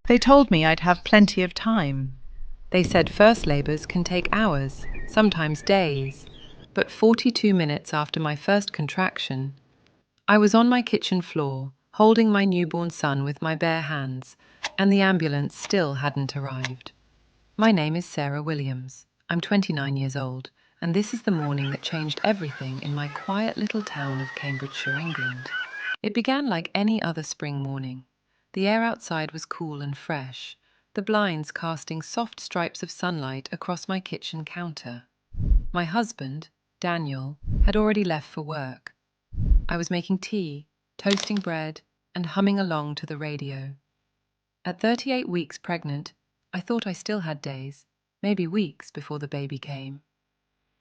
They told me I'd have plenty of time. They said first labours can take hours, sometimes days. But 42 minutes after my first contraction, I was on my kitchen floor, holding my newborn son with my bare hands, and the ambulance still hadn't arrived. My name is Sarah Williams. I'm 29 years old, and this is the morning that changed everything in my quiet little town of Cambridgeshire, England. It began like any other spring morning. The air outside was cool and fresh, the blinds casting soft stripes of sunlight across my kitchen counter. My husband, Daniel, had already left for work. I was making tea, toasting bread, and humming along to the radio. At 38 weeks pregnant, I thought I still had days, maybe weeks, before the baby came.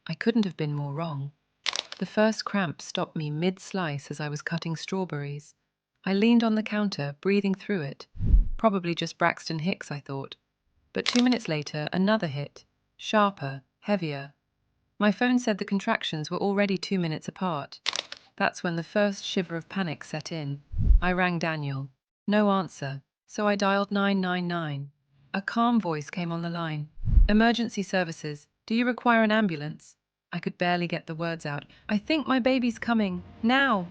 I couldn't have been more wrong. The first cramp stopped me mid-slice as I was cutting strawberries. I leaned on the counter, breathing through it. Probably just Braxton Hicks, I thought. But 2 minutes later, another hit. Sharper, heavier. My phone said the contractions were already 2 minutes apart. That's when the first shiver of panic set in. I rang Daniel. No answer, so I dialed 999. A calm voice came on the line. Emergency services. Do you require an ambulance? I could barely get the words out. I think my baby's coming. Now!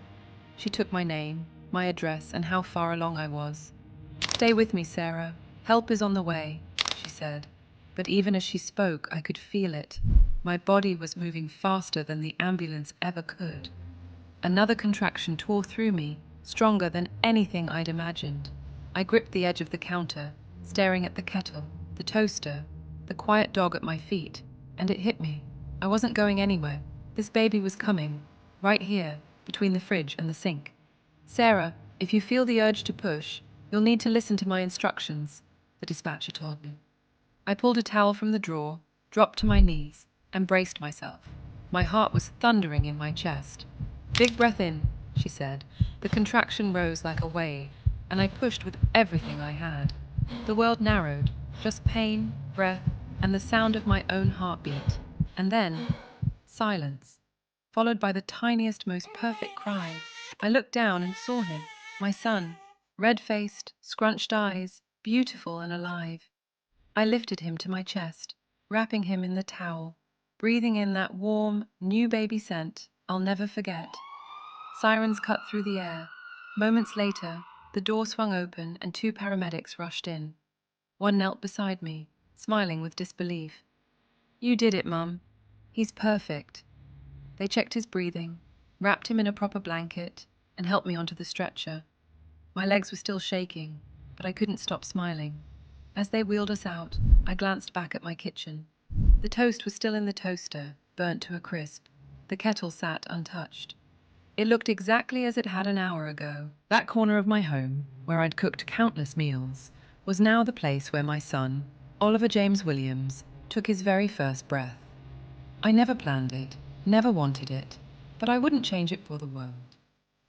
She took my name, my address, and how far along I was. Stay with me, Sarah. Help is on the way, she said. But even as she spoke, I could feel it. My body was moving faster than the ambulance ever could. Another contraction tore through me, stronger than anything I'd imagined. I gripped the edge of the counter, staring at the kettle, the toaster, the quiet dog at my feet, and it hit me. I wasn't going anywhere. This baby was coming, right here, between the fridge and the sink. Sarah, if you feel the urge to push, you'll need to listen to my instructions, the dispatcher told me. I pulled a towel from the drawer, dropped to my knees, and braced myself. My heart was thundering in my chest. Big breath in, she said. The contraction rose like a wave, and I pushed with everything I had. The world narrowed, just pain, breath, and the sound of my own heartbeat. And then, silence, followed by the tiniest, most perfect cry. I looked down and saw him, my son, red-faced, scrunched eyes, beautiful and alive. I lifted him to my chest, wrapping him in the towel, breathing in that warm, new baby scent I'll never forget. Sirens cut through the air. Moments later, the door swung open and 2 paramedics rushed in. One knelt beside me, smiling with disbelief. You did it, Mum. He's perfect. They checked his breathing, wrapped him in a proper blanket, and helped me onto the stretcher. My legs were still shaking, but I couldn't stop smiling. As they wheeled us out, I glanced back at my kitchen. The toast was still in the toaster, burnt to a crisp. The kettle sat untouched. It looked exactly as it had an hour ago. That corner of my home, where I'd cooked countless meals, was now the place where my son, Oliver James Williams, took his very first breath. I never planned it, never wanted it, but I wouldn't change it for the world.